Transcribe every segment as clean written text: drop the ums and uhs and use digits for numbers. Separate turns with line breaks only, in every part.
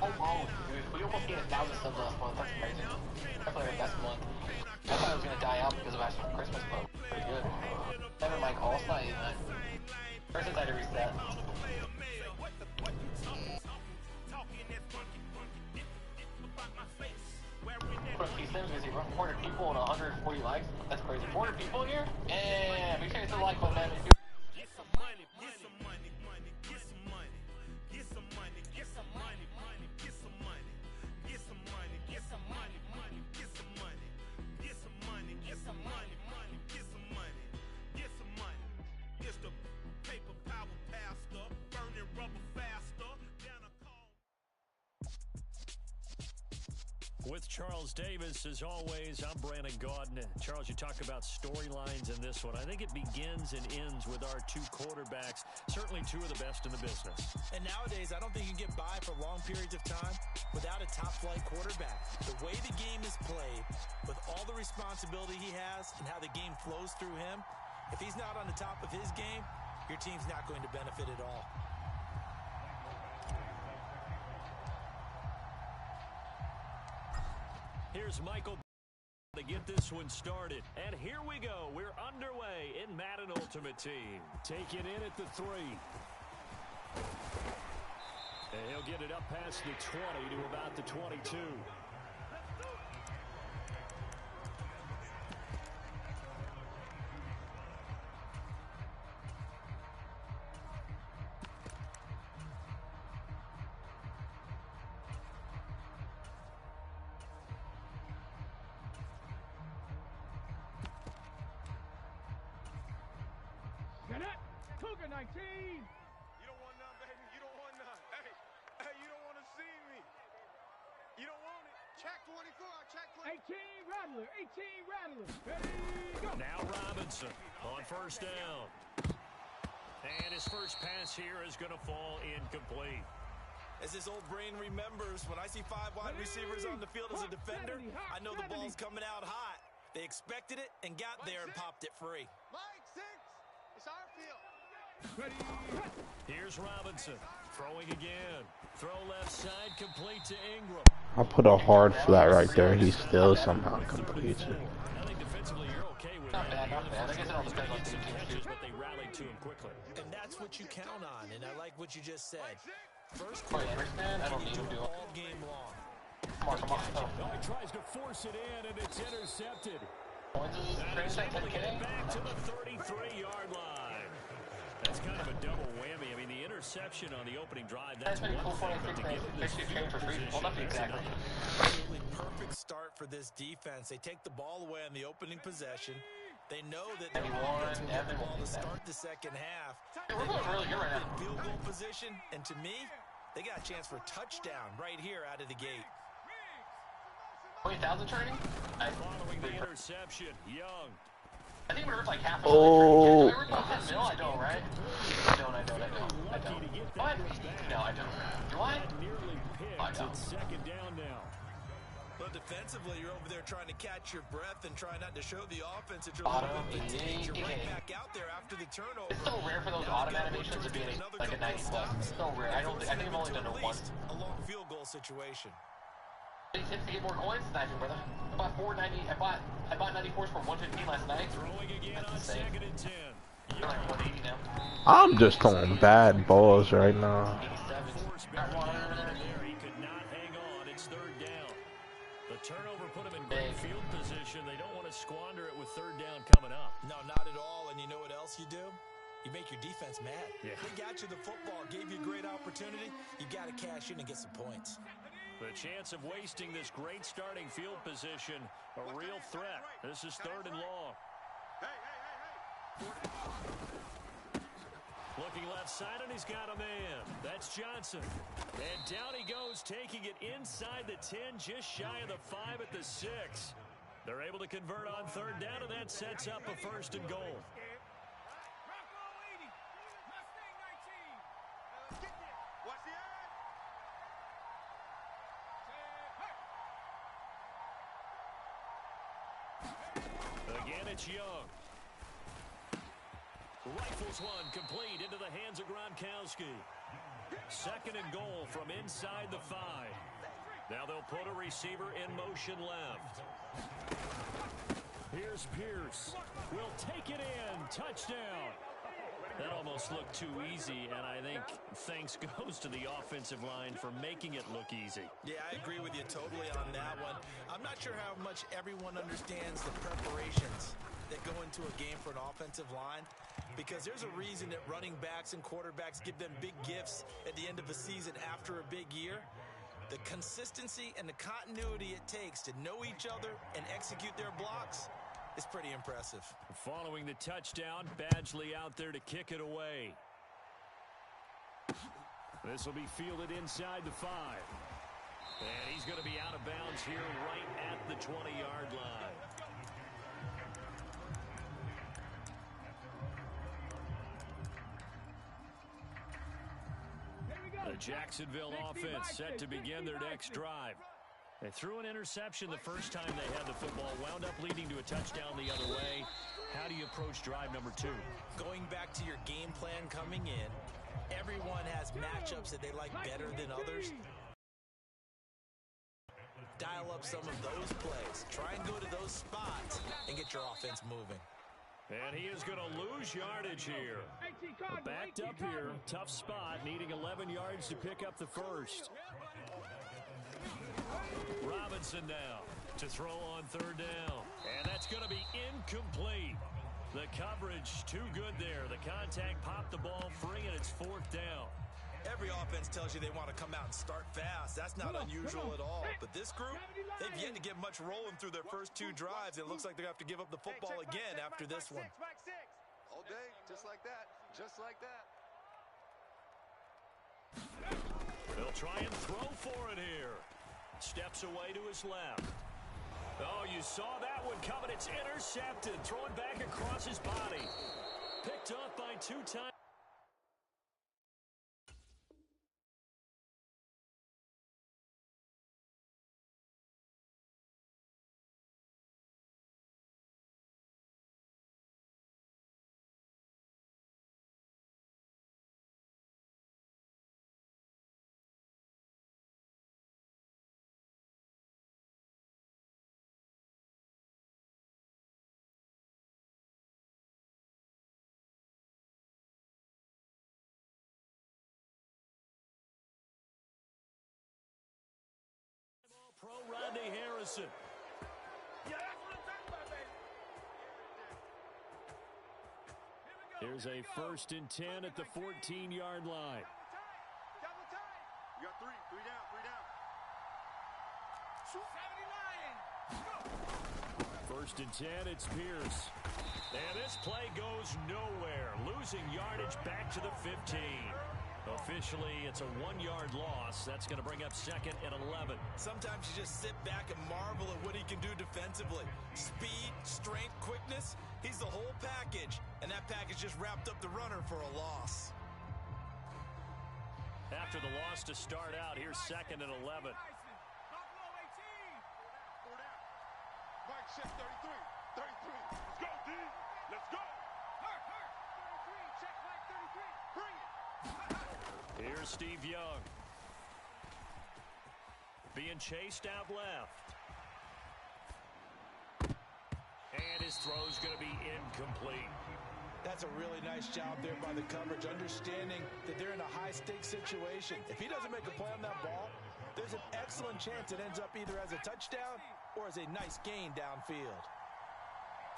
Oh, oh, dude. We almost gained 1,000 subs last month. That's crazy. Definitely our best month. I thought it was gonna die out because of actual Christmas, but pretty good. Never mind, all not even. First I had to reset. Put a few sims because you run 400 people and 140 likes. That's crazy. 400 people in here? And make sure you hit the like button, man. Get some money, get some money, get some money, get some money, get some money, get some money, get some money, get some money, get some money, get some money, get some money, get some money, get some money. It's the paper power pastor, burning rubber faster. Down a call.
With Charles Davis, as always, I'm Brandon Gaudin. Charles, you talk about storylines in this one. I think it begins and ends with our two quarterbacks, certainly two of the best in the business.
And nowadays, I don't think you can get by for long periods of time without a top-flight quarterback. The way the game is played, with all the responsibility he has and how the game flows through him, if he's not on the top of his game, your team's not going to benefit at all.
Here's Michael to get this one started. And here we go. We're underway in Madden Ultimate Team. Take it in at the 3. And he'll get it up past the 20 to about the 22.
Cougar 19! You don't want none, baby. You don't want none. Hey, you don't want to see me. You don't want it. Check 24. Check 24. 18 Rattler. 18 Rattler. Ready, go.
Now Robinson on first down. And his first pass here is going to fall incomplete.
As his old brain remembers, when I see 5 wide receivers on the field as a defender, I know the ball's coming out hot. They expected it and got there and popped it free.
Mike 6. It's our field.
Ready. Here's Robinson throwing again. Throw left side, complete to Ingram.
I'll put a hard flat right there. He still somehow completes it.
I think defensively you're okay with that.
Not bad. I guess it all depends on team too.
But they rallied to him quickly.
And that's what you count on, and I like what you just said. First
I don't need him to do it.
all game long.
Come on.
Oh, he tries to force it in, and it's intercepted.
He's
able to get it back to the 33-yard line. That's kind of a double whammy. I mean, the interception on the opening drive, that's
pretty cool.
one thing, but to give them this
for free. Well, not exactly.
Absolutely perfect start for this defense. They take the ball away on the opening possession. They know that they're going to get the ball to start the second half.
We're going really good right now.
In field goal position, and to me, they got a chance for a touchdown right here out of the gate.
20,000 training?
Following the interception, Young.
I think we're like half.
Oh.
Do I don't, right? I don't. What? No, I don't. Do I? I don't.
Second down now.
But defensively, you're over there trying to catch your breath and try not to show the offense that you're
Auto,
you're right back out there after the turnover.
It's so rare for those auto animations to be like a 90 plus. It's so rare. I think I've only done it once.
A long field goal situation.
Tips to get more coins, sniping, brother. I bought 490. I bought 94s for 115 last night.
Throwing again on second and 10.
You're like 180 now.
I'm just throwing bad balls right now.
87.
There, he could not hang on. It's third down. The turnover put him in great field position. They don't want to squander it with third down coming up.
No, not at all. And you know what else you do? You make your defense mad.
Yeah.
They got you the football, gave you a great opportunity. You got to cash in and get some points.
The chance of wasting this great starting field position, a real threat. This is third and long. Looking left side, and he's got a man. That's Johnson. And down he goes, taking it inside the 10, just shy of the 5 at the 6. They're able to convert on third down, and that sets up a first and goal. Again, it's Young. Rifles one complete into the hands of Gronkowski. Second and goal from inside the 5. Now they'll put a receiver in motion left. Here's Pierce. Will take it in. Touchdown. That almost looked too easy, and I think thanks goes to the offensive line for making it look easy.
Yeah, I agree with you totally on that one. I'm not sure how much everyone understands the preparations that go into a game for an offensive line, because there's a reason that running backs and quarterbacks give them big gifts at the end of the season after a big year. The consistency and the continuity it takes to know each other and execute their blocks is pretty impressive.
Following the touchdown, Badgley out there to kick it away. This will be fielded inside the 5. And he's going to be out of bounds here right at the 20-yard line. The Jacksonville offense set to begin their next drive. They threw an interception the first time they had the football, wound up leading to a touchdown the other way. How do you approach drive number 2?
Going back to your game plan coming in, everyone has matchups that they like better than others. Dial up some of those plays. Try and go to those spots and get your offense moving.
And he is going to lose yardage here. Backed up here. Tough spot, needing 11 yards to pick up the first. Robinson now to throw on third down. And that's going to be incomplete. The coverage too good there. The contact popped the ball free, and it's 4th down.
Every offense tells you they want to come out and start fast. That's not unusual at all. But this group, they've yet to get much rolling through their first 2 drives. It looks like they're going to have to give up the football again after this one.
All day, just like that. Just like that.
They'll try and throw for it here. Steps away to his left. Oh, you saw that one coming. It's intercepted. Throwing back across his body. Picked up by 2 times. Pro Rodney Harrison.
Yeah, that's what I'm talking about, baby.
Here's a 1st and 10 at the 14-yard line.
Double time. You got 3 down, 3 down. 70 Lions. Go.
1st and 10, it's Pierce. And this play goes nowhere. Losing yardage back to the 15. Officially, it's a 1-yard loss. That's going to bring up 2nd and 11.
Sometimes you just sit back and marvel at what he can do defensively. Speed, strength, quickness. He's the whole package. And that package just wrapped up the runner for a loss.
After the loss to start out, here's 2nd and 11.
Mike check 33. 33. Let's go, D. Let's go. Hurt. 33. Check Mike 33. Bring it.
Here's Steve Young. Being chased out left. And his throw's going to be incomplete.
That's a really nice job there by the coverage, understanding that they're in a high-stakes situation. If he doesn't make a play on that ball, there's an excellent chance it ends up either as a touchdown or as a nice gain downfield.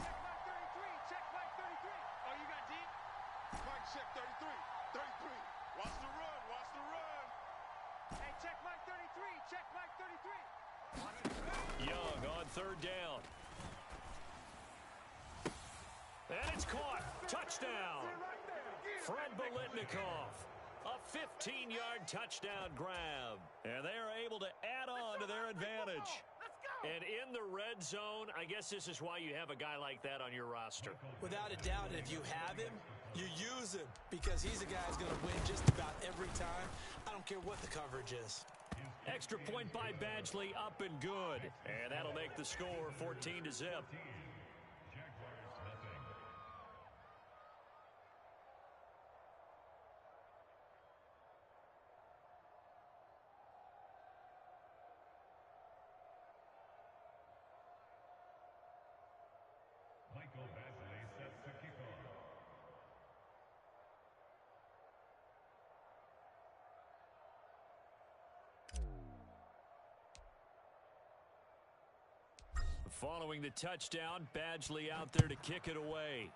Check Mike 33. Check Mike 33. Oh, you got D? Mike check 33. 33. Watch the run. Watch the run. Hey, check Mike 33. Check Mike 33.
Young on third down. And it's caught. Touchdown. Fred Biletnikoff. A 15-yard touchdown grab. And they are able to add on to their advantage. And in the red zone, I guess this is why you have a guy like that on your roster.
Without a doubt, and if you have him, you use him, because he's a guy who's going to win just about every time. I don't care what the coverage is.
Extra point by Badgley, up and good. And that'll make the score 14-0. Following the touchdown, Badgley out there to kick it away.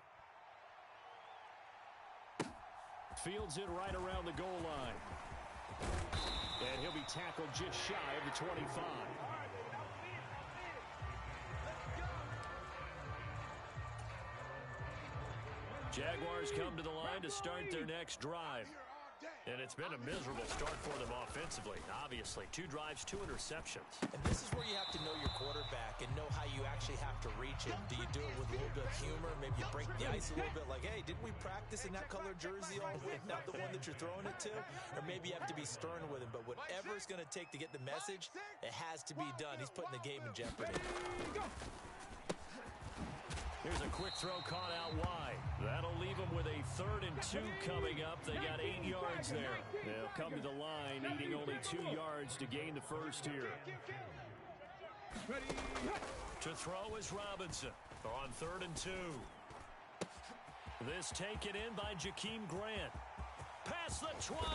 Fields it right around the goal line. And he'll be tackled just shy of the 25. Jaguars come to the line to start their next drive. And it's been a miserable start for them offensively. Obviously, 2 drives, 2 interceptions.
And this is where you have to know your quarterback and know how you actually have to reach him. Do you do it with a little bit of humor? Maybe you break the ice a little bit like, hey, didn't we practice in that color jersey all week, not the one that you're throwing it to? Or maybe you have to be stern with him. But whatever it's going to take to get the message, it has to be done. He's putting the game in jeopardy.
Here's a quick throw caught out wide. That'll leave them with a 3rd and 2 coming up. They got 8 yards there. They'll come to the line, needing only 2 yards to gain the first here. To throw is Robinson on 3rd and 2. This taken in by Jakeem Grant. Past the 20.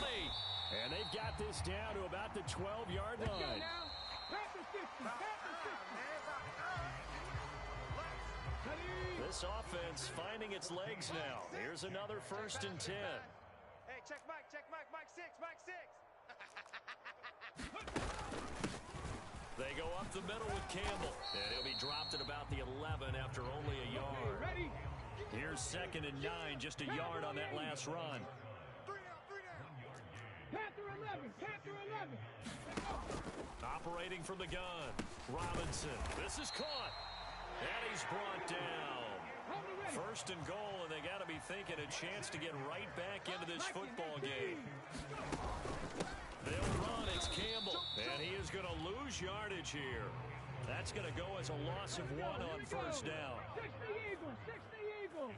And they've got this down to about the 12-yard line. This offense finding its legs now. Here's another 1st and 10.
Hey, check Mike, Mike 6, Mike 6.
They go up the middle with Campbell. And he'll be dropped at about the 11 after only a yard. Here's 2nd and 9, just a yard on that last run.
Panther 11, Panther 11.
Operating from the gun. Robinson. This is caught. And he's brought down. 1st and goal, and they got to be thinking a chance to get right back into this football game. They'll run. It's Campbell, and he is going to lose yardage here. That's going to go as a loss of 1 on 1st down.
60 Eagles.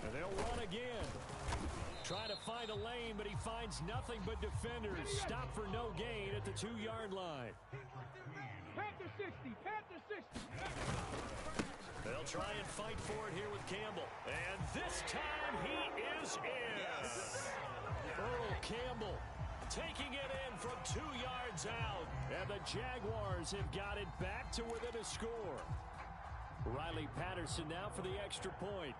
And they'll run again. Trying to find a lane, but he finds nothing but defenders. Stop for no gain at the 2-yard line.
Panther 60, Panther 60.
They'll try and fight for it here with Campbell. And this time he is in. Earl Campbell taking it in from 2 yards out. And the Jaguars have got it back to within a score. Riley Patterson now for the extra point.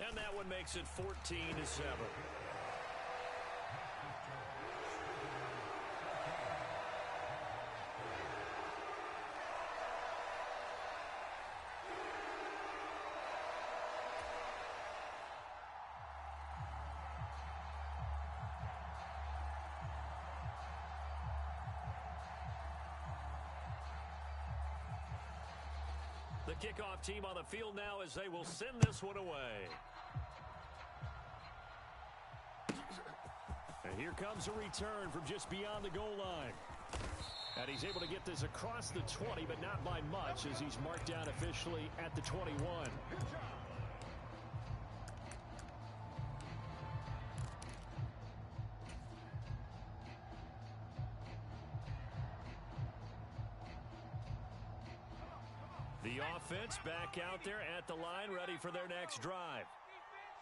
And that one makes it 14-7. The kickoff team on the field now as they will send this one away. And here comes a return from just beyond the goal line. And he's able to get this across the 20, but not by much as he's marked down officially at the 21. The offense back out there at the line, ready for their next drive.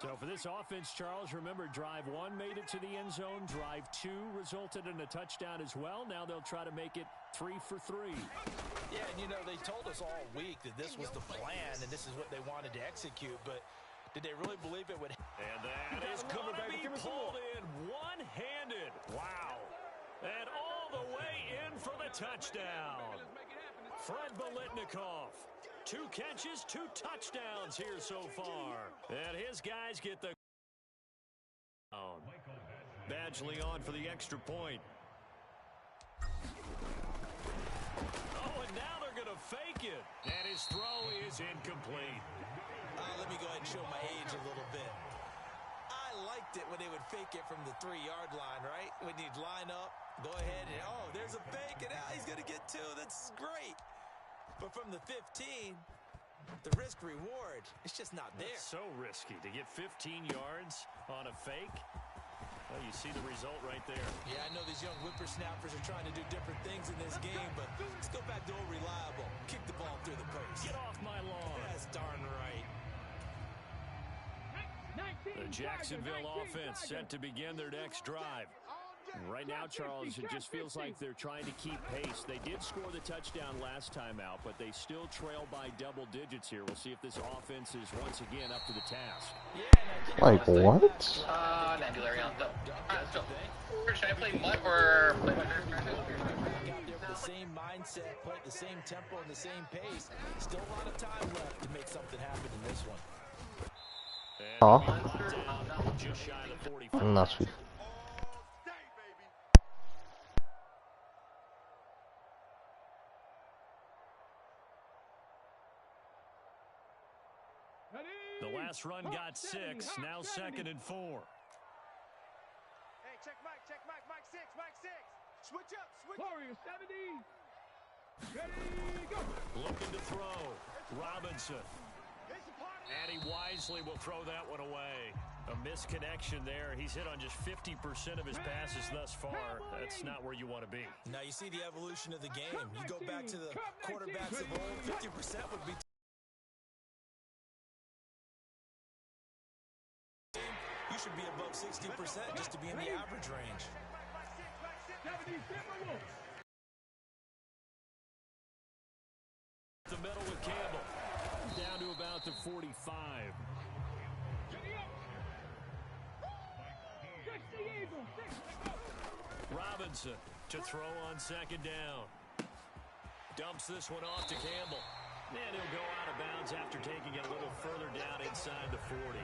So for this offense, Charles, remember, drive 1 made it to the end zone. Drive 2 resulted in a touchdown as well. Now they'll try to make it 3 for 3.
Yeah, and you know, they told us all week that this was the plan and this is what they wanted to execute, but did they really believe it would?
And that is going to be pulled in one-handed. Wow. And all the way in for the touchdown. Fred Biletnikoff. 2 catches, 2 touchdowns here so far. And his guys get the Badgley on for the extra point. Oh, and now they're going to fake it. And his throw is incomplete.
Let me go ahead and show my age a little bit. I liked it when they would fake it from the 3-yard line, right? When you'd line up, go ahead and, oh, there's a fake, and now he's going to get 2. That's great. But from the 15, the risk-reward, it's just not there.
It's so risky to get 15 yards on a fake. Well, you see the result right there.
Yeah, I know these young whippersnappers are trying to do different things in this game, but let's go back to old reliable. Kick the ball through the post.
Get off my lawn.
That's darn right.
The Jacksonville offense set to begin their next drive. Right now, Charles, it just feels like they're trying to keep pace. They did score the touchdown last time out, but they still trail by double digits here. We'll see if this offense is once again up to the task.
Like what?
Nebulary on go. Alright, let's go. Should I play Mutt or play my first
Back out there with the same mindset, play at the same tempo and the same pace. Still a lot of time left to make something happen in this one.
Oh.
Just shy of the 45.
Not sweet.
The last run got 6, now 2nd and 4.
Hey, check Mike, Mike 6, Mike 6. Switch up, switch up. Warrior 70. Ready, go.
Looking to throw. Robinson. And he wisely will throw that one away. A misconnection there. He's hit on just 50% of his passes thus far. That's not where you want to be.
Now you see the evolution of the game. You go back to the quarterbacks of old, 50% would be... You should be above 60% just to be in the average range.
The middle with Campbell. Down to about the 45. Robinson to throw on 2nd down. Dumps this one off to Campbell. And he'll go out of bounds after taking it a little further down inside the 40.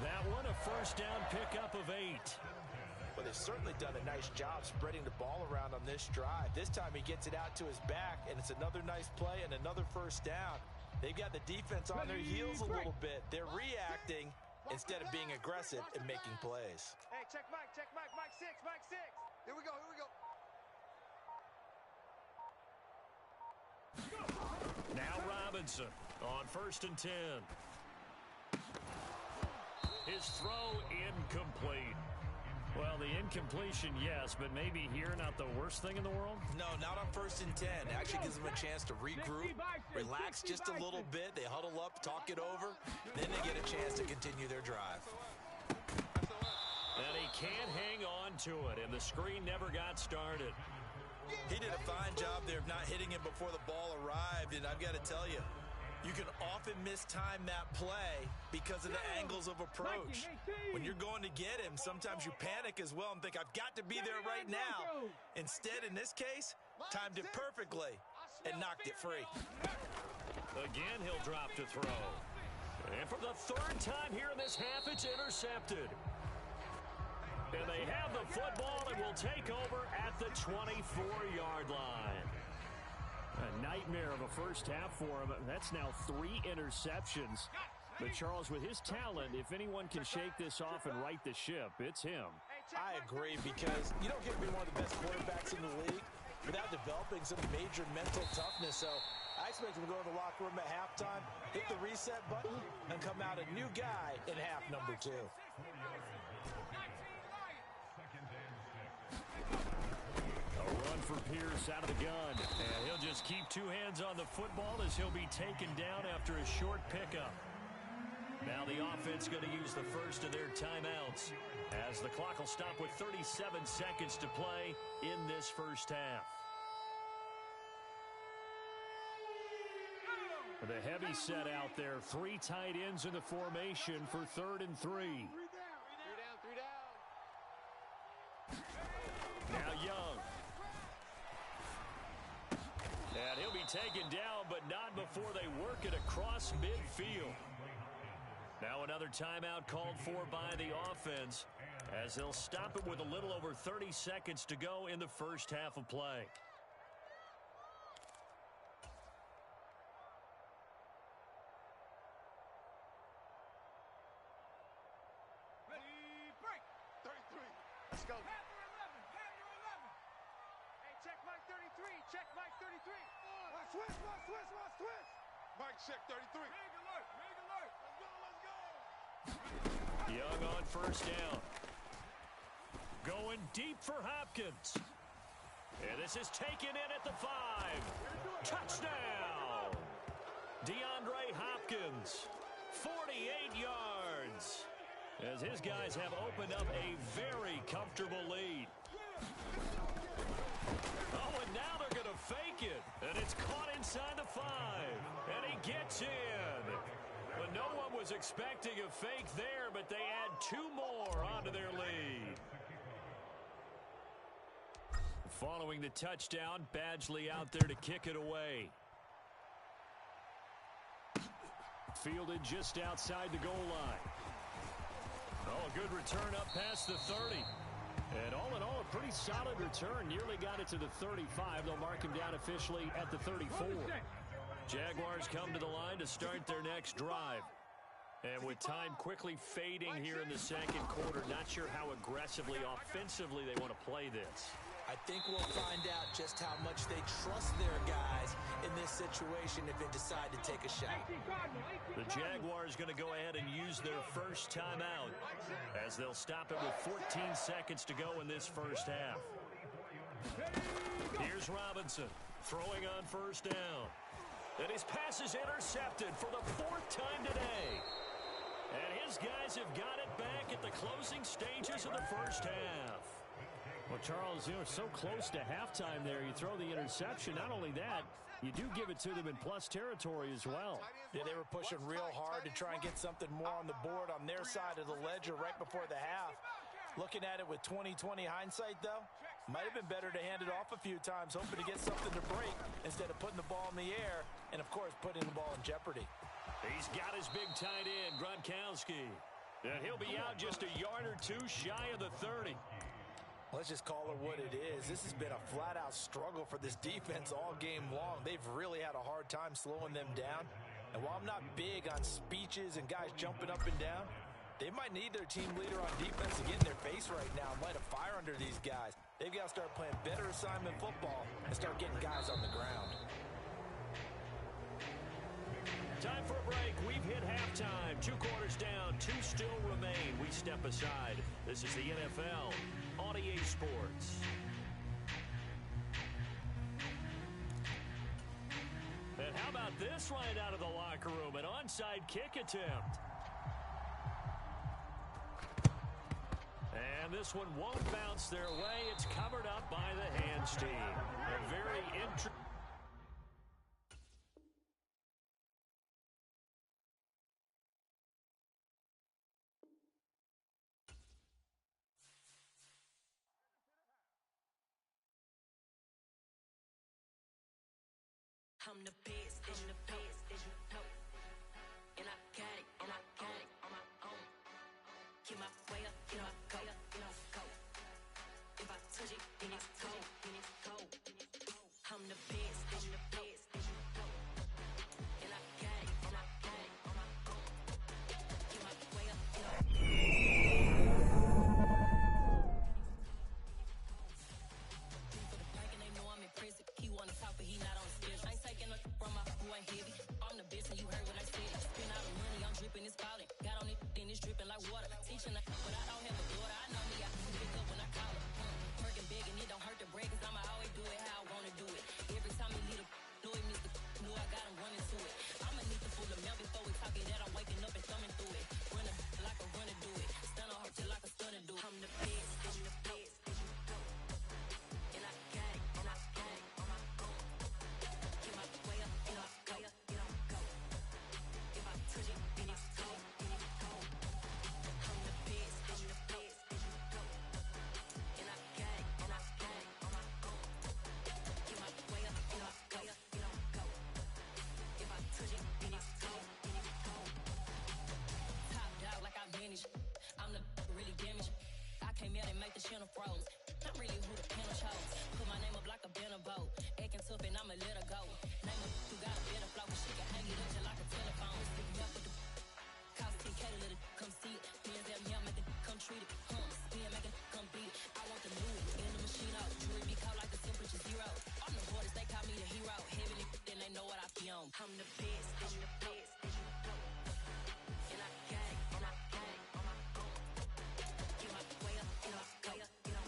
That one a 1st down pickup of 8.
Well, they've certainly done a nice job spreading the ball around on this drive. This time he gets it out to his back, and it's another nice play and another 1st down. They've got the defense on their heels a little bit. They're reacting instead of being aggressive and making plays.
Hey, check Mike 6, Mike 6. Here we go, here we go.
Now Robinson on 1st and 10. His throw incomplete. Well, the incompletion, yes, but maybe here not the worst thing in the world?
No, not on 1st and 10. It actually gives them a chance to regroup, relax just a little bit. They huddle up, talk it over, then they get a chance to continue their drive.
And he can't hang on to it, and the screen never got started.
He did a fine job there of not hitting him before the ball arrived, and I've got to tell you, you can often mistime that play because of the angles of approach. When you're going to get him, sometimes you panic as well and think, I've got to be there right now. Instead, in this case, timed it perfectly and knocked it free.
Again, he'll drop to throw. And for the 3rd time here in this half, it's intercepted. And they have the football and will take over at the 24-yard line. A nightmare of a 1st half for him. That's now 3 interceptions. But Charles, with his talent, if anyone can shake this off and right the ship, it's him.
I agree, because you don't get to be one of the best quarterbacks in the league without developing some major mental toughness. So I expect him to go to the locker room at halftime, hit the reset button, and come out a new guy in half number 2.
A run for Pierce out of the gun. And he'll just keep 2 hands on the football as he'll be taken down after a short pickup. Now the offense going to use the first of their timeouts as the clock will stop with 37 seconds to play in this 1st half. The heavy set out there. 3 tight ends in the formation for 3rd and 3.
3 down.
Now Young. And he'll be taken down, but not before they work it across midfield. Now another timeout called for by the offense as they'll stop it with a little over 30 seconds to go in the 1st half of play.
Ready, break. 33. Let's go. Panther 11. Hey, check Mike 33. Check Mike 33. Watch twist. Mike check 33. Rig alert. Let's go.
Young on 1st down. Going deep for Hopkins. And this is taken in at the 5. Touchdown! DeAndre Hopkins, 48 yards. As his guys have opened up a very comfortable lead. Oh, and now they're going to fake it. And it's caught inside the 5. And he gets in. But no one was expecting a fake there, but they add 2 more onto their lead. Following the touchdown, Badgley out there to kick it away. Fielded just outside the goal line. Oh, a good return up past the 30. And all in all, a pretty solid return. Nearly got it to the 35. They'll mark him down officially at the 34. Jaguars come to the line to start their next drive. And with time quickly fading here in the second quarter, not sure how aggressively, offensively they want to play this.
I think we'll find out just how much they trust their guys in this situation if they decide to take a shot.
The Jaguars going to go ahead and use their first timeout as they'll stop it with 14 seconds to go in this first half. Here's Robinson throwing on first down. And his pass is intercepted for the 4th time today. And his guys have got it back at the closing stages of the first half.
Well, Charles, you're so close to halftime there. You throw the interception. Not only that, you do give it to them in plus territory as well.
Yeah, they were pushing real hard to try and get something more on the board on their side of the ledger right before the half. Looking at it with 20/20 hindsight, though, might have been better to hand it off a few times, hoping to get something to break instead of putting the ball in the air and, of course, putting the ball in jeopardy.
He's got his big tight end, Gronkowski. And he'll be out just a yard or 2 shy of the 30.
Let's just call it what it is. This has been a flat-out struggle for this defense all game long. They've really had a hard time slowing them down. And while I'm not big on speeches and guys jumping up and down, they might need their team leader on defense to get in their face right now and light a fire under these guys. They've got to start playing better assignment football and start getting guys on the ground.
Time for a break. We've hit halftime. 2 quarters down. 2 still remain. We step aside. This is the NFL on EA Sports. And how about this right out of the locker room? An onside kick attempt. And this one won't bounce their way. It's covered up by the hands team. A very interesting.
I'm the best, and you know. And I got it, on my own. Get my way up, go. If I touch it, then it's go. I'm the best, and you know. And I got it, on my own. Get my way up, for the break, and they know I'm impressive. He wanna talk, but he not on the schedule. I ain't taking no from my boy heavy. I'm the best, and you heard what I said. Spend all the money, I'm dripping, it's falling. Got on it, then it's dripping like water. Teaching, but I don't have a daughter. I know me, I can pick up when I call her. Working big, and it don't hurt to break, 'cause I'ma always do it how I wanna do it. Every time he lead a know it, Mr. Know I got him running to it. I'ma need to fool the mail before we talk it that I'm waking up and thumbing through it. Running like a runner do it. Stun on her till like a stunner do it. I'm the best, I'm the best. And I got it, on my own. Get my way up, go. If I touch it, then it's go. I'm the best, I'm the best. And I got it, on my own. Get my way up, go. If I touch it, then it's go. Top dog like I vanished. I'm the really damaged. I came out and make the channel froze. I'm really who the panel chose. Put my name up like a banner boat. Acting tough and I'ma let her go. Name her who got a better flow. She can hang it up just like a telephone. Stick me up with the cost 10K to let it come see it. Hands down here, make it come treat it. Spin, make it come beat it. I want the new in the machine out. Jewelry be cold like the temperature 0. On the borders, they call me the hero. Heavy, then they know what I be on. I'm the best, I'm the best. And I got it, on my own. Get my way up, go.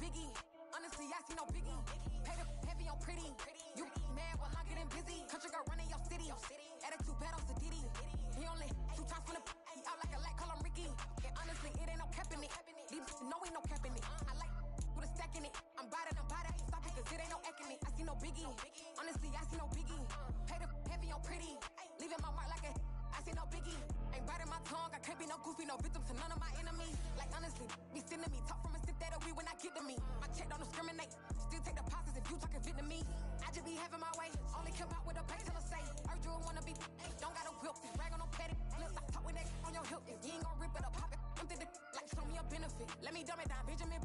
biggie. Honestly, I see no biggie. Pay the heavy on pretty. You mad while I'm getting busy. Country girl running your city. Attitude bad on Diddy. He only 2 times from the he out like a light, call him Ricky. And honestly, it ain't no cap in it. These know ain't no cap in it. I like with a stack in it. I'm bout it. Stop it, cause it ain't no acting it. I see no biggie. Honestly, I see no biggie. Pay the heavy on pretty. Leaving my mark like a I see no biggie. Ain't biting my tongue. I can't be no goofy, no victim to none of my enemies. Like honestly, be sending me talk from a sip that we when I get to me. My check don't discriminate. Still take deposits if you talking Vietnamese. I just be having my way. Only come out with a pay till I say. Urge you wanna be. Don't got a whip. Rag on no petty. Let's stop talk with that on your hip. If you ain't gon' rip it up, pop it. Empty the like show me a benefit. Let me dumb it down. Benjamin.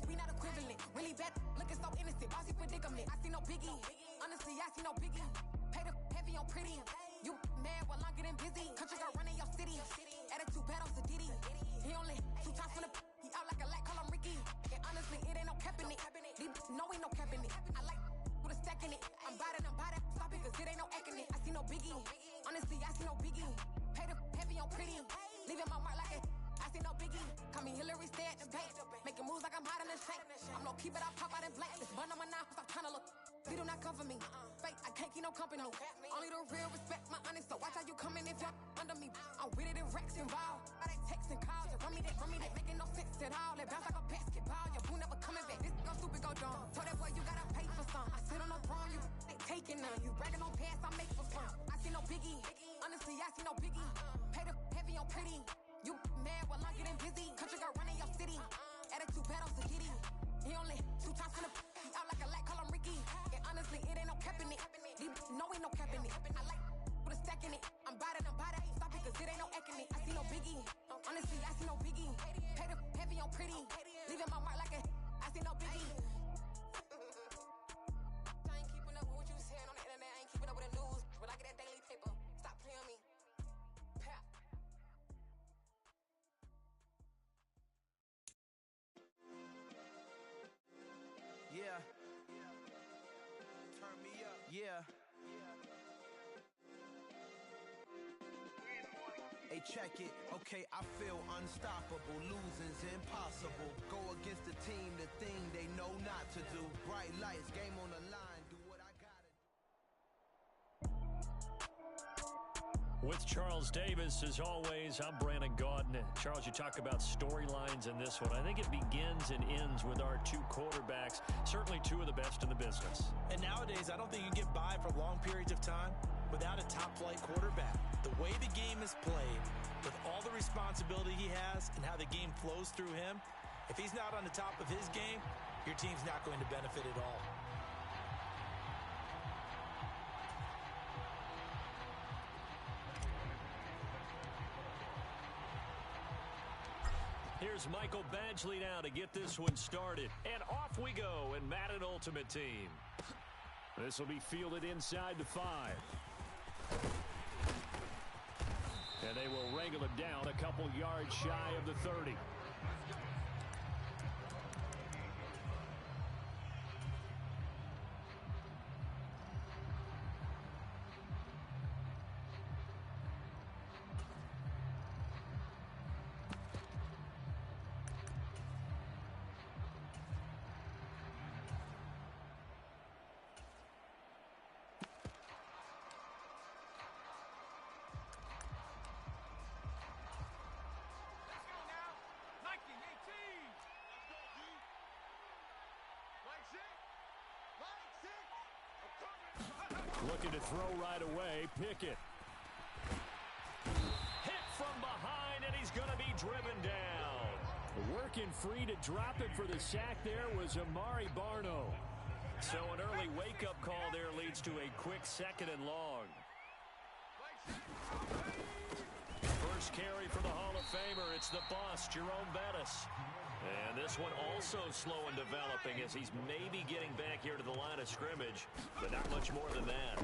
We not equivalent. Really bad. Looking so innocent. Bossy predicament. I see no biggie. Honestly, I see no biggie. Pay the heavy on pretty. You mad while I'm getting busy. Country girl running your city. Attitude bad on Diddy. He only 2 times from the he out like a light, call him Ricky. And honestly, it ain't no cap in it. These know ain't no cap in it. I like with a stack in it. I'm bout it. Stop it, cause it ain't no acting it. I see no biggie. Honestly, I see no biggie. Pay the heavy on pretty. Leaving my mark like a I see no biggie. Call me Hillary, stay at the bank. Making moves like I'm hot in the shank. I'm low, keep it up, pop out in black. This bun on my knife, stop trying to look. They do not come for me. Fake, I can't keep no company. Only the real respect my honest. So watch how you coming if you're under me. I'm with it in racks involved. I they text and calls. Run me that. Making no sense at all. They bounce like a basketball. Your boo never coming back. This go stupid, go dumb. Told that boy you gotta pay for some. I sit on no throne, you ain't taking none. You bragging on pants, I make for fun. I see no biggie. Honestly, I see no biggie. Pay the heavy on pretty. You mad while I'm getting busy. Country girl running your city. Attitude bad on Diddy. He only 2 times from the he out like a light, call him Ricky. And honestly, it ain't no cap in it. These know ain't no cap in it. I like with a stack in it. I'm bout it. Stop it, cause it ain't no acting it. I see no biggie. Honestly, I see no biggie. Pay the heavy on pretty. Leaving my mark like a I see no biggie. I ain't keeping up with what you saying on the internet. I ain't keeping up with the news. But I get that daily paper. Stop playing me. Pap.
Yeah. Turn me up. Yeah. Hey, check it. Okay, I feel unstoppable. Losing's impossible. Go against the team, the thing they know not to do. Bright lights, game on the line. Do what I gotta.
With Charles Davis, as always, I'm Brandon Gaudin. Charles, you talk about storylines in this one. I think it begins and ends with our 2 quarterbacks, certainly 2 of the best in the business.
And nowadays, I don't think you can get by for long periods of time without a top-flight quarterback. The way the game is played, with all the responsibility he has and how the game flows through him, if he's not on the top of his game, your team's not going to benefit at all.
Here's Michael Badgley now to get this one started. And off we go in Madden Ultimate Team. This will be fielded inside the 5. And they will wrangle him down a couple yards shy of the 30. Looking to throw right away. Pickett. Hit from behind, and he's going to be driven down. Working free to drop it for the sack there was Amari Barno. So an early wake-up call there leads to a quick 2nd and long. First carry for the Hall of Famer. It's the boss, Jerome Bettis. And this one also slow in developing as he's maybe getting back here to the line of scrimmage, but not much more than that.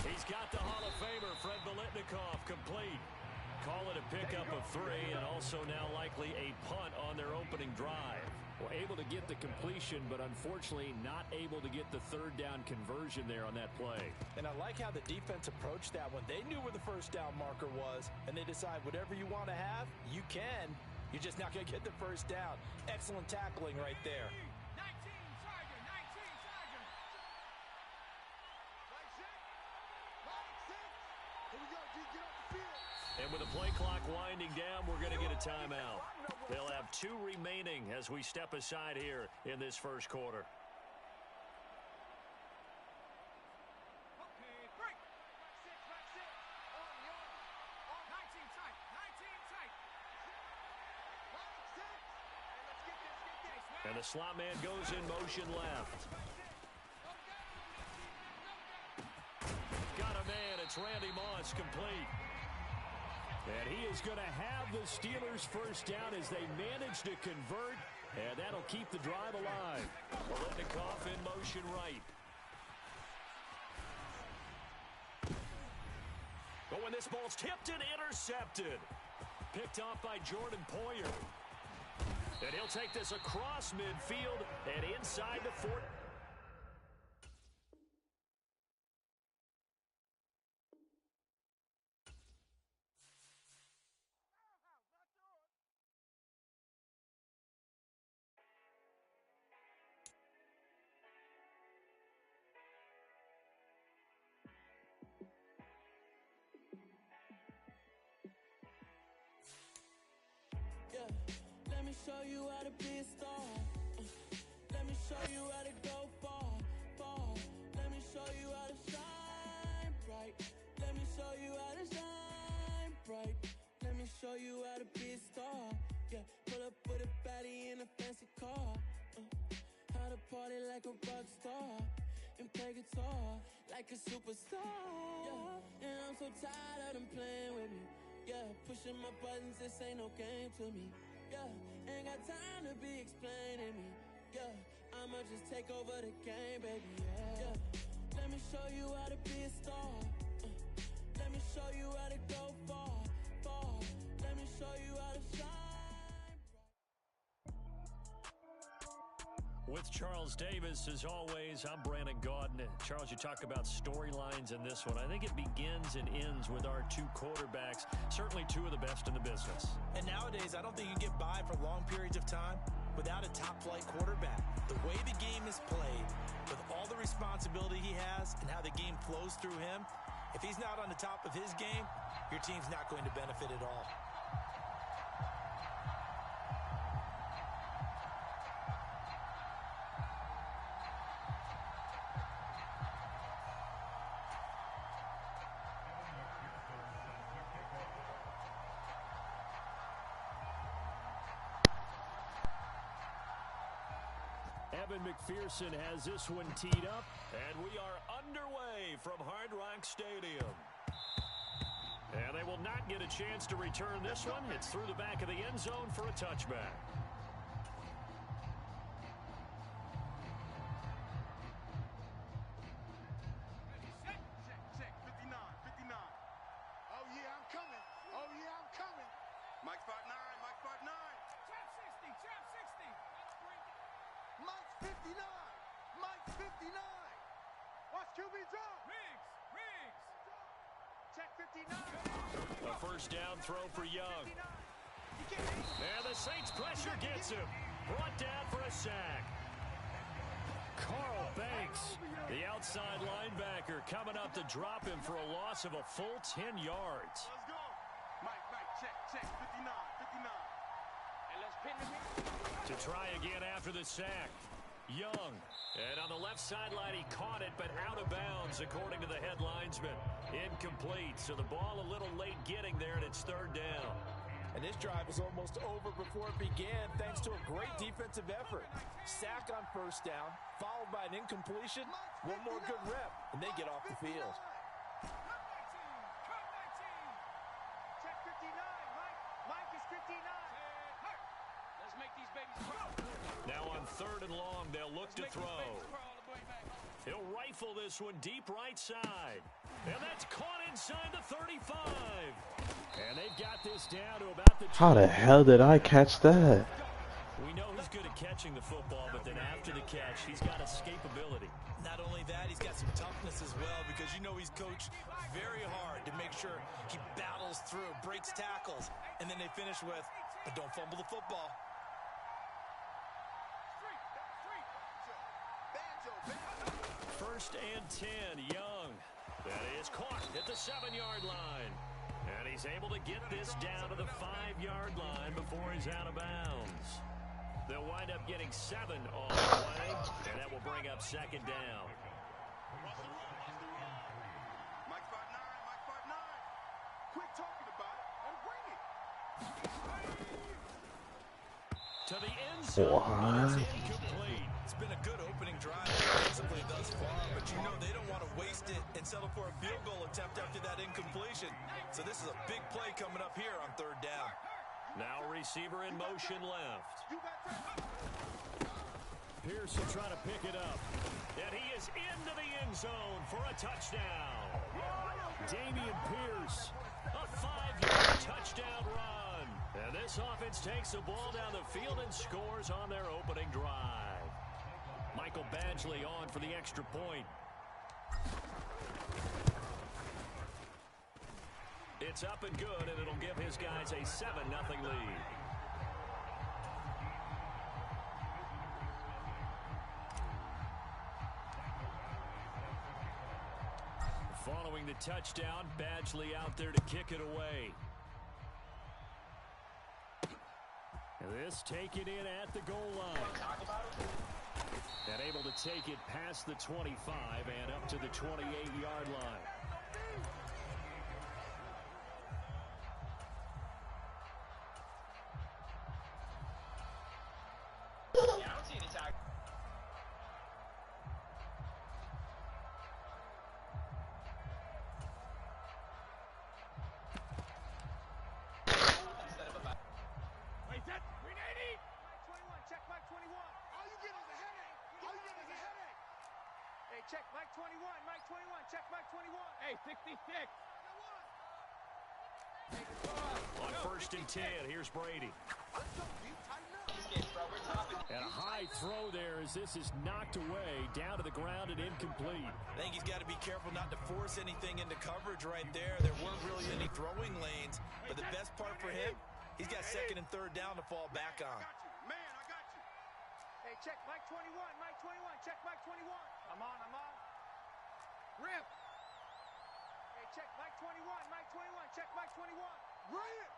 He's got the Hall of Famer, Fred Biletnikoff, complete. Call it a pickup of 3, and also now likely a punt on their opening drive. Well, able to get the completion, but unfortunately not able to get the 3rd down conversion there on that play.
And I like how the defense approached that one. They knew where the first down marker was, and they decide whatever you want to have, you can. You're just not going to get the first down. Excellent tackling right there.
19 Tiger, 19 Tiger. Right set. Right set. Here we go, G. Get off the field.
And with the play clock winding down, we're going to get a timeout. They'll have 2 remaining as we step aside here in this first quarter.
Okay, break. Right set. On the arm. 19 tight. 19 tight. Right set. Hey, let's get this.
And the slot man goes in motion left. Got a man. It's Randy Moss, complete. And he is going to have the Steelers first down as they manage to convert, and that'll keep the drive alive. Bolitnikoff in motion right. Oh, and this ball's tipped and intercepted. Picked off by Jordan Poyer. And he'll take this across midfield and inside the 4.
Let me show you how to be a star. Let me show you how to go far, far. Let me show you how to shine bright. Let me show you how to shine bright. Let me show you how to be a star. Yeah, pull up with a baddie in a fancy car. How to party like a rock star and play guitar like a superstar. Yeah, and I'm so tired of them playing with me. Yeah, pushing my buttons, this ain't no game to me. Yeah, ain't got time to be explaining me. Yeah, I'ma just take over the game, baby. Yeah, let me show you how to be a star. Let me show you how to go far, far. Let me show you how to shine.
With Charles Davis, as always, I'm Brandon Gaudin. Charles, you talk about storylines in this one. I think it begins and ends with our 2 quarterbacks, certainly 2 of the best in the business.
And nowadays, I don't think you get by for long periods of time without a top-flight quarterback. The way the game is played, with all the responsibility he has and how the game flows through him, if he's not on the top of his game, your team's not going to benefit at all.
Evan McPherson has this one teed up, and we are underway from Hard Rock Stadium. And they will not get a chance to return this one. It's through the back of the end zone for a touchback.
Check, 59. Oh, yeah, I'm coming. Mike spot 9. Trap 60. Mike's 59. Watch QB drop. Riggs. Check 59.
A first down throw for Young. And the Saints pressure gets him. Brought down for a sack. Carl Banks, the outside linebacker, coming up to drop him for a loss of a full 10 yards.
Let's go. Mike, check. 59. And let's pin him in.
To try again after the sack. Young. And on the left sideline, he caught it, but out of bounds, according to the head linesman. Incomplete. So the ball a little late getting there, and it's 3rd down.
And this drive was almost over before it began, thanks to a great defensive effort. Sack on first down, followed by an incompletion, one more good rep, and they get off the field.
Cut that team. Check 59. Mike is 59. Let's make these babies crawl.
Now on 3rd and long, they'll look to throw. He'll rifle this one deep right side. And that's caught inside the 35. And they've got this down to about the...
How the hell did I catch that?
We know he's good at catching the football, but then after the catch, he's got escapability.
Not only that, he's got some toughness as well, because you know he's coached very hard to make sure he battles through, breaks tackles, and then they finish with, but don't fumble the football.
First and 10, Young. That is caught at the 7-yard line. And he's able to get this down to the 5-yard line before he's out of bounds. They'll wind up getting 7 on the play, and that will bring up second down.
Mike 5'9", Mike 5'9". Quit talking about it and bring it.
To the end zone. It's incomplete.
It's been a good opening drive defensively thus far, but you know they don't want to waste it and settle for a field goal attempt after that incompletion. So this is a big play coming up here on third down.
Now receiver in motion left.
Pierce will try to pick it up.
And he is into the end zone for a touchdown.
Damian Pierce.
A 5-yard touchdown run. And this offense takes the ball down the field and scores on their opening drive. Michael Badgley on for the extra point. It's up and good, and it'll give his guys a 7-0 lead. Following the touchdown, Badgley out there to kick it away.
And this taken in at the goal line.
And able to take it past the 25 and up to the 28-yard line.
Check Mike 21, Mike 21, check Mike 21. Hey, 66.
On first and 10, here's Brady.
And a high throw there as this is knocked away, down to the ground and incomplete.
I think he's got to be careful not to force anything into coverage right there. There weren't really any throwing lanes, but the best part for him, he's got second and third down to fall back on.
Man, I got you. Hey, check Mike 21, Mike 21, check Mike 21. I'm on. Rip. Hey, check Mike 21, Mike 21, check Mike 21. Rip.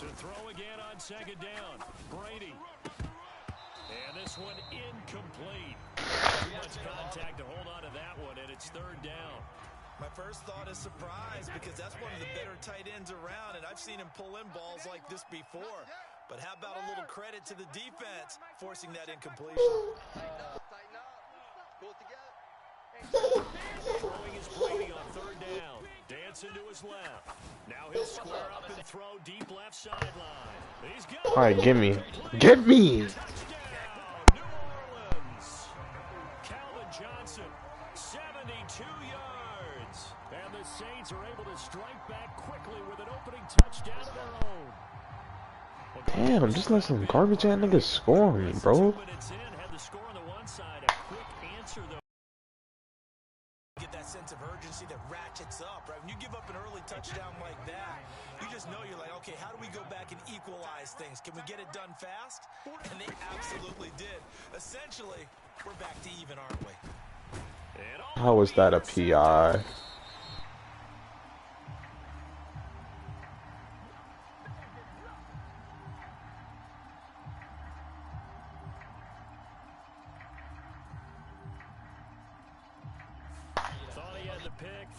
To throw again on second down. Brady. And this one incomplete. Too much contact to hold on to that one, and it's third down.
My first thought is surprise because that's one of the better tight ends around, and I've seen him pull in balls like this before. But how about a little credit to the defense forcing that incompletion?
Tighten up. Pull it together.
Throwing is Brady on third down. Dancing to his left. Now he'll square up and throw deep left sideline. He's got
All right, give me. Get me.
Touchdown, New Orleans. Calvin Johnson, 72 yards. And the Saints are able to strike back quickly with an opening touchdown of their own.
Damn, just let some garbage ass niggas score on me, bro.
2 minutes in, had the score on the one side. A quick answer, though.
Get that sense of urgency that ratchets up, right? When you give up an early touchdown like that, you just know you're like, okay, how do we go back and equalize things? Can we get it done fast? And they absolutely did. Essentially, we're back to even, aren't we?
How was that a PI?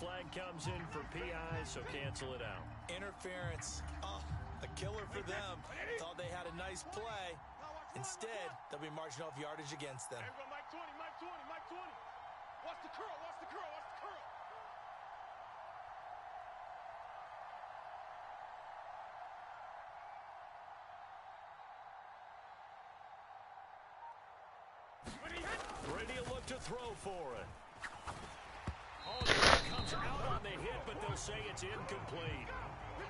Flag comes in for PI, so cancel it out.
Interference. Oh, a killer for them. Thought they had a nice play. Instead, they'll be marching off yardage against them.
Mike 20, Mike 20, Mike 20. Watch the curl, watch the curl, watch the curl.
Brady will look to throw for it. Oh, comes out on the hit, but they'll say it's incomplete.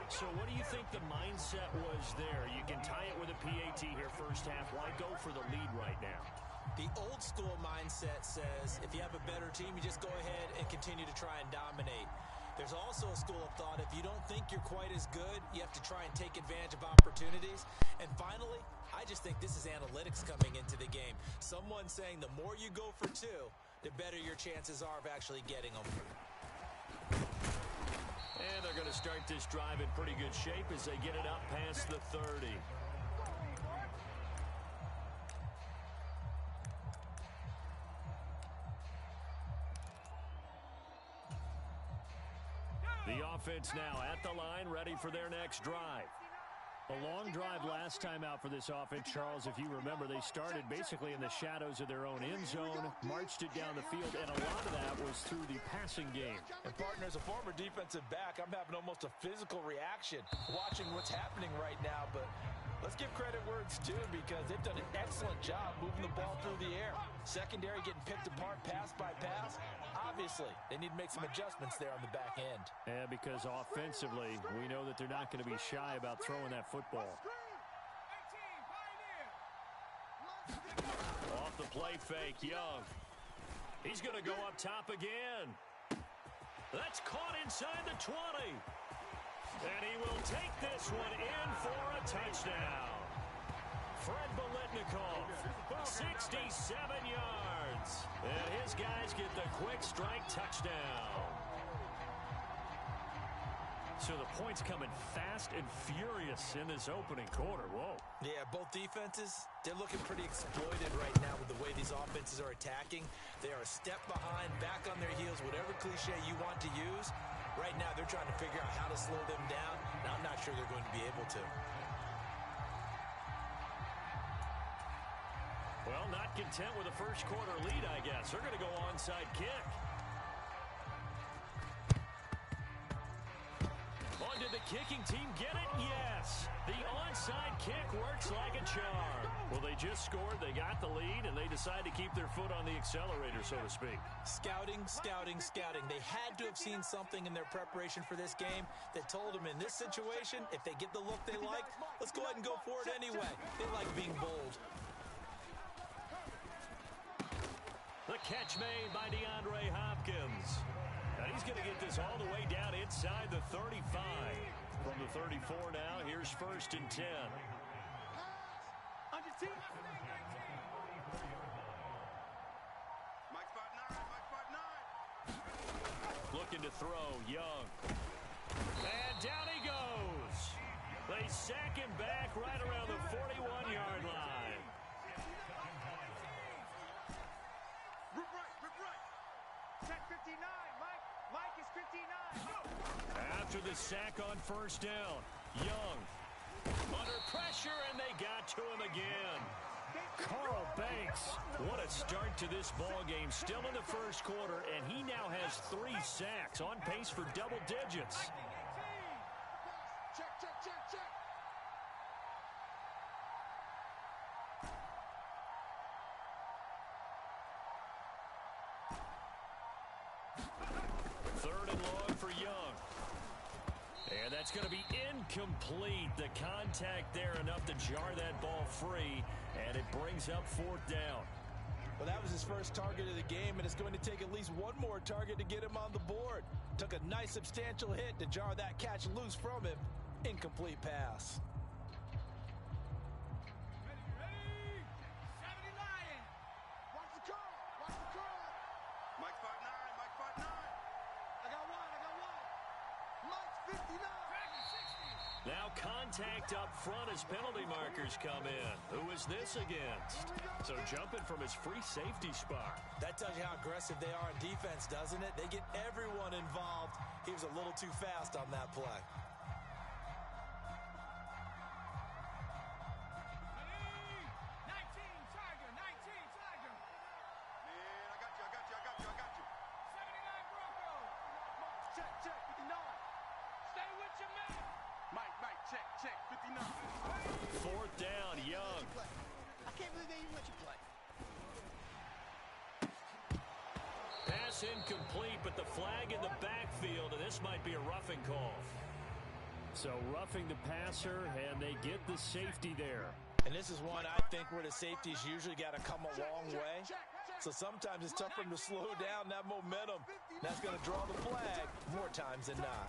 So what do you think the mindset was there? You can tie it with a PAT here first half. Why go for the lead right now?
The old school mindset says if you have a better team, you just go ahead and continue to try and dominate. There's also a school of thought, if you don't think you're quite as good, you have to try and take advantage of opportunities. And finally, I just think this is analytics coming into the game. Someone saying the more you go for two, the better your chances are of actually getting them.
And they're going to start this drive in pretty good shape as they get it up past the 30. The offense now at the line, ready for their next drive. A long drive last time out for this offense, Charles. If you remember, they started basically in the shadows of their own end zone, marched it down the field, and a lot of that was through the passing game.
And, partner, as a former defensive back, I'm having almost a physical reaction watching what's happening right now. But let's give credit where it's due, because they've done an excellent job moving the ball through the air. Secondary getting picked apart pass by pass. Obviously, they need to make some adjustments there on the back end.
Yeah, because offensively, we know that they're not going to be shy about throwing that football. Off the play fake, Young. He's going to go up top again. That's caught inside the 20. And he will take this one in for a touchdown. Fred Biletnikoff, 67 yards. And his guys get the quick strike touchdown. So the points coming fast and furious in this opening quarter. Whoa.
Yeah, both defenses, they're looking pretty exploited right now with the way these offenses are attacking. They are a step behind, back on their heels, whatever cliche you want to use. Right now, they're trying to figure out how to slow them down, and I'm not sure they're going to be able to.
Well, not content with a first quarter lead, I guess. They're going to go onside kick. On did the kicking team get it? Yes. The onside kick works like a charm. Well, they just scored, they got the lead, and they decide to keep their foot on the accelerator, so to speak.
Scouting, scouting, scouting. They had to have seen something in their preparation for this game that told them in this situation, if they get the look they like, let's go ahead and go for it anyway. They like being bold.
The catch made by DeAndre Hopkins. And he's going to get this all the way down inside the 35. From the 34 now, here's 1st and 10. Looking to throw, Young. And down he goes. They sack him back right around the 41-yard line.
Rip right. Set 59, Mike is 59.
After the sack on 1st down, Young under pressure, and they got to him again. Carl Banks, what a start to this ball game. Still in the first quarter, and he now has 3 sacks, on pace for double digits.
Check.
Third and long for Young. And that's going to be incomplete. The contact there enough to jar that ball free, and it brings up 4th down.
Well, that was his first target of the game, and it's going to take at least one more target to get him on the board. Took a nice substantial hit to jar that catch loose from him. Incomplete pass.
Ready. 70 Lion. Watch the curl. Mike 5'9. I got one. Mike's 59.
Now contact up front as penalty markers come in. Who is this against? So jumping from his free safety spot.
That tells you how aggressive they are on defense, doesn't it? They get everyone involved. He was a little too fast on that play.
Ready. 19 Tiger. Man, I got you. 79 Bronco. Check, 59. Stay with your man. Mike, check, 59.
4th down, Young.
I can't believe they even let you play.
Pass incomplete, but the flag in the backfield, and this might be a roughing call. So roughing the passer, and they get the safety there.
And this is one I think where the safety's usually got to come a long way. So sometimes it's tough for him to slow down that momentum. That's going to draw the flag more times than not.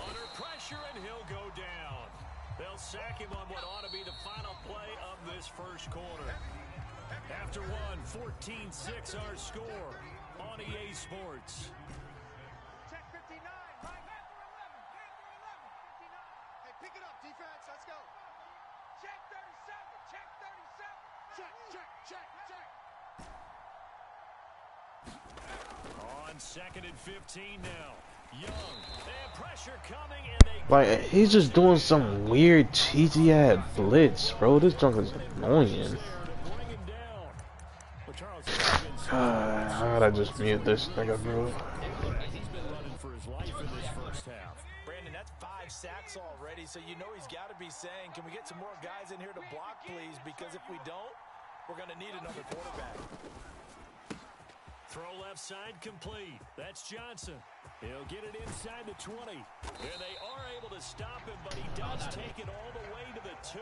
Under pressure, and he'll go down. They'll sack him on what ought to be the final play of this first quarter. After one, 14-6 our score on EA Sports.
Check 59, Mike. Hey, pick it up, defense. Let's go. Check 37. Check 37. Check.
On 2nd and 15 now. Young, and pressure coming, and they...
Like, he's just doing some weird cheesy ass blitz, bro. This junk is annoying. I gotta just mute this nigga, bro.
He's been running for his life in this first half.
Brandon, that's 5 sacks already, so you know he's got to be saying, can we get some more guys in here to block, please? Because if we don't, we're going to need another quarterback.
Throw left side complete. That's Johnson. He'll get it inside the 20. And they are able to stop him, but he does take it all the way to the 2.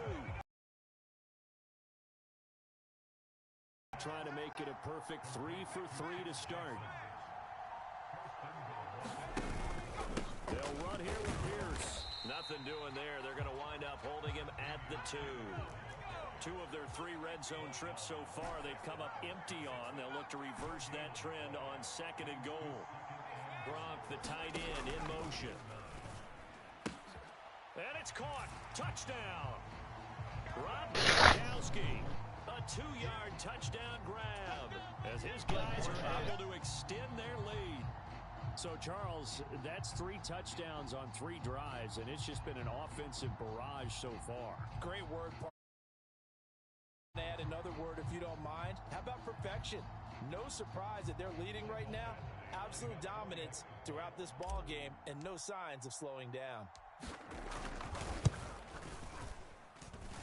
Trying to make it a perfect 3 for 3 to start. They'll run here with Pierce. Nothing doing there. They're going to wind up holding him at the 2. 2 of their 3 red zone trips so far they've come up empty on. They'll look to reverse that trend on 2nd and goal. Gronk, the tight end, in motion. And it's caught. Touchdown. Rob Gronkowski. A 2-yard touchdown grab as his guys are able to extend their lead. So, Charles, that's 3 touchdowns on 3 drives, and it's just been an offensive barrage so far.
Great word. Add another word if you don't mind. How about perfection? No surprise that they're leading right now. Absolute dominance throughout this ball game and no signs of slowing down.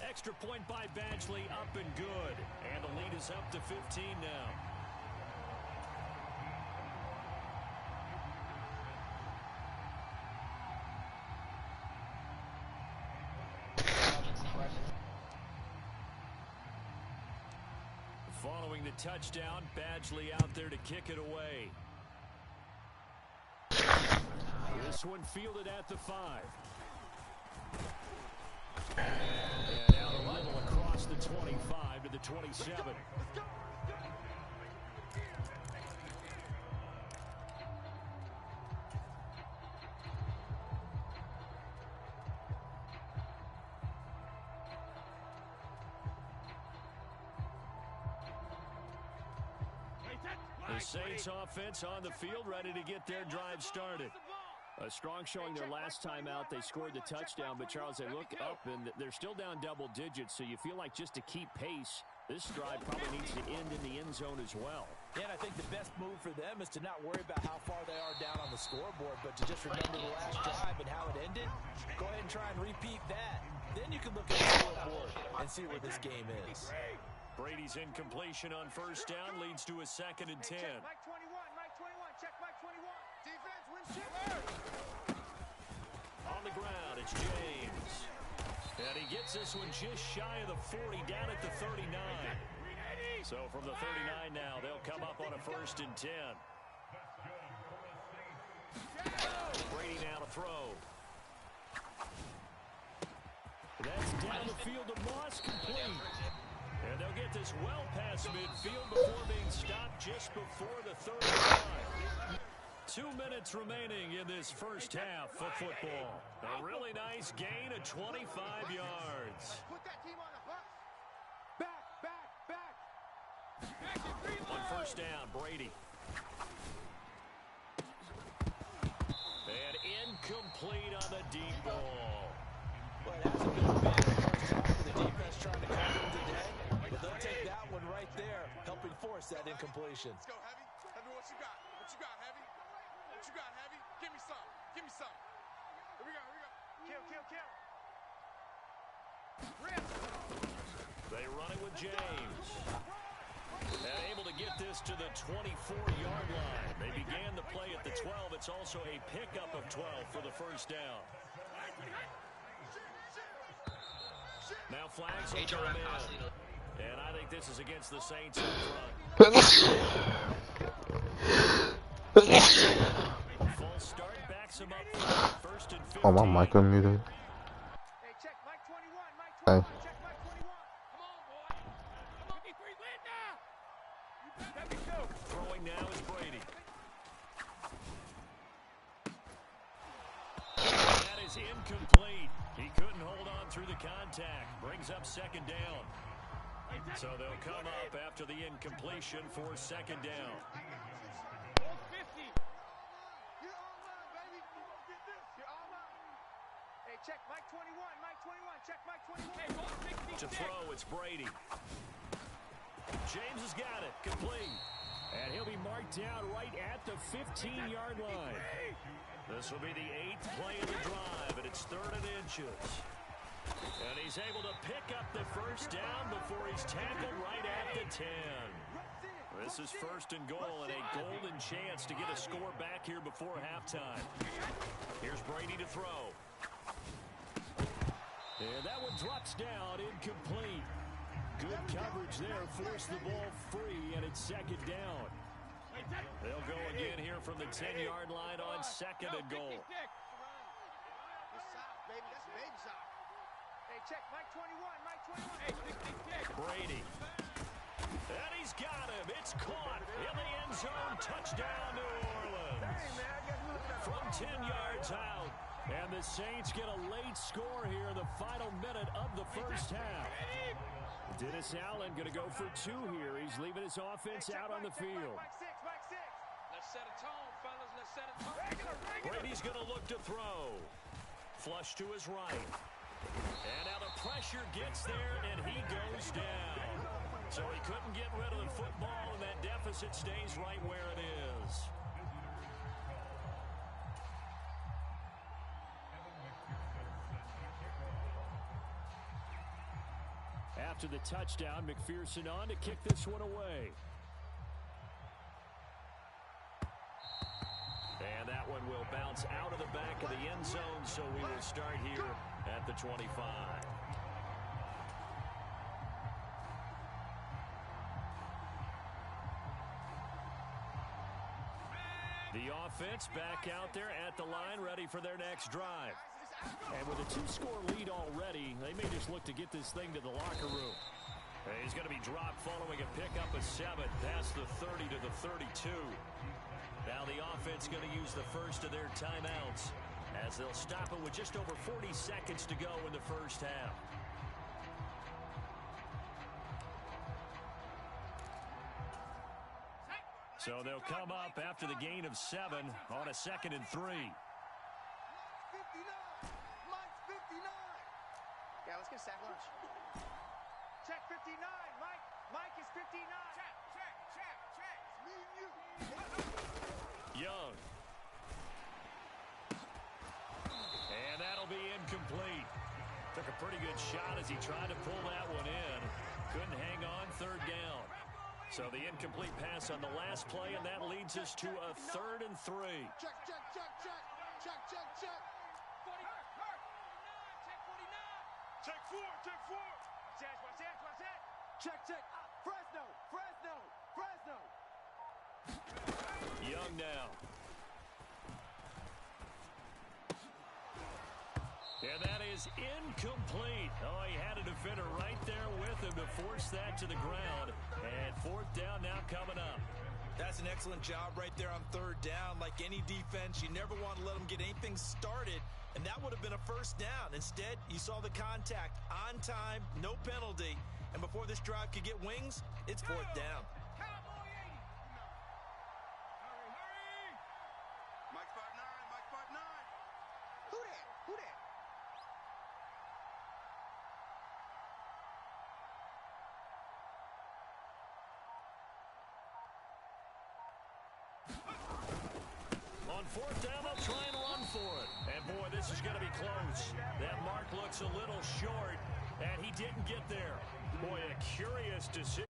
Extra point by Badgley, up and good. And the lead is up to 15 now. Following the touchdown, Badgley out there to kick it away. This one fielded at the 5. And now the level across the 25 to the 27. The Saints offense on the field, ready to get their drive started. A strong showing their last time out. They scored the touchdown, but Charles, they look up, and they're still down double digits, so you feel like just to keep pace, this drive probably needs to end in the end zone as well.
Yeah, and I think the best move for them is to not worry about how far they are down on the scoreboard, but to just remember the last drive and how it ended. Go ahead and try and repeat that. Then you can look at the scoreboard and see where this game is.
Brady's incompletion on first down leads to a 2nd and 10.
Mike 21, check Mike 21. Defense, win shit.
On the ground, it's James. And he gets this one just shy of the 40, down at the 39. So from the 39 now, they'll come up on a 1st and 10. Brady now to throw. That's down the field to Moss, complete. And they'll get this well past midfield before being stopped just before the 35. 2 minutes remaining in this first half of football. A really nice gain of 25 yards.
Put that team on the bus. Back.
On first down, Brady. And incomplete on the deep ball.
Well, it hasn't been a bad first half for the defense trying to cover him today, but they'll take that one right there, helping force that incompletion.
Let's go, Heavy. Heavy, what you got? What you got, Heavy? What you got, Heavy? Give me some. Give me some. Here we go. Kill. Rip.
They run it with James. And able to get this to the 24-yard line. They began the play at the 12. It's also a pickup of 12 for the first down. Now flags will come in. And I think this is against the Saints up front. Full start backs him up front. First and 15.
Oh, my mic unmuted.
Hey, check Mike 21, Mike
Hey.
21, check Mike 21. Come on, boy. Come on, D3, win now. Let me go.
Throwing now is Brady. That is incomplete. He couldn't hold on through the contact. Brings up second down. So they'll come up after the incompletion for second down.
50. You're all mine, baby. Get this. You're all mine. Hey, check Mike 21, Mike 21, check Mike 21. Hey, ball 66.
To throw, it's Brady. James has got it. Complete.
And he'll be marked down right at the 15-yard line.
This will be the 8th play of the drive, and it's 3rd and inches. And he's able to pick up the first down before he's tackled right at the 10. This is 1st and goal, and a golden chance to get a score back here before halftime. Here's Brady to throw.
And that one drops down, incomplete. Good coverage there, forced the ball free, and it's second down.
They'll go again here from the 10-yard line on 2nd and goal.
Hey, check Mike 21, Mike 21.
Brady. And he's got him. It's caught in the end zone. Touchdown, New Orleans. From 10 yards out.
And the Saints get a late score here in the final minute of the first half. Dennis Allen going to go for 2 here. He's leaving his offense out on the field.
Let's set a tone, fellas. Let's set a tone.
Brady's going to look to throw. Flush to his right. And now the pressure gets there, and he goes down. So he couldn't get rid of the football, and that deficit stays right where it is.
After the touchdown, McPherson on to kick this one away.
And that one will bounce out of the back of the end zone, so we will start here at the 25. The offense back out there at the line, ready for their next drive.
And with a 2-score lead already, they may just look to get this thing to the locker room.
He's going to be dropped following a pickup of 7 past the 30 to the 32. Now the offense going to use the first of their timeouts as they'll stop it with just over 40 seconds to go in the first half. So they'll come up after the gain of 7 on a 2nd and 3.
Mike's 59. Yeah, let's get sack lunch. Check 59, Mike. Mike is 59. Check. It's me and you.
Young. And that'll be incomplete. Took a pretty good shot as he tried to pull that one in. Couldn't hang on, 3rd down. So the incomplete pass on the last play, and that leads us to a 3rd and 3.
Check. Check 49. Check 4. Watch that. Check. Fresno.
Young now. And that is incomplete. Oh, he had a defender right there with him to force that to the ground. And 4th down now coming up.
That's an excellent job right there on 3rd down. Like any defense, you never want to let them get anything started, and that would have been a first down. Instead, you saw the contact on time, no penalty, and before this drive could get wings, it's 4th down.
Mike 5'9". Who that?
On 4th down, they'll try and run for it. And boy, this is going to be close. That mark looks a little short, and he didn't get there. Boy, a curious decision.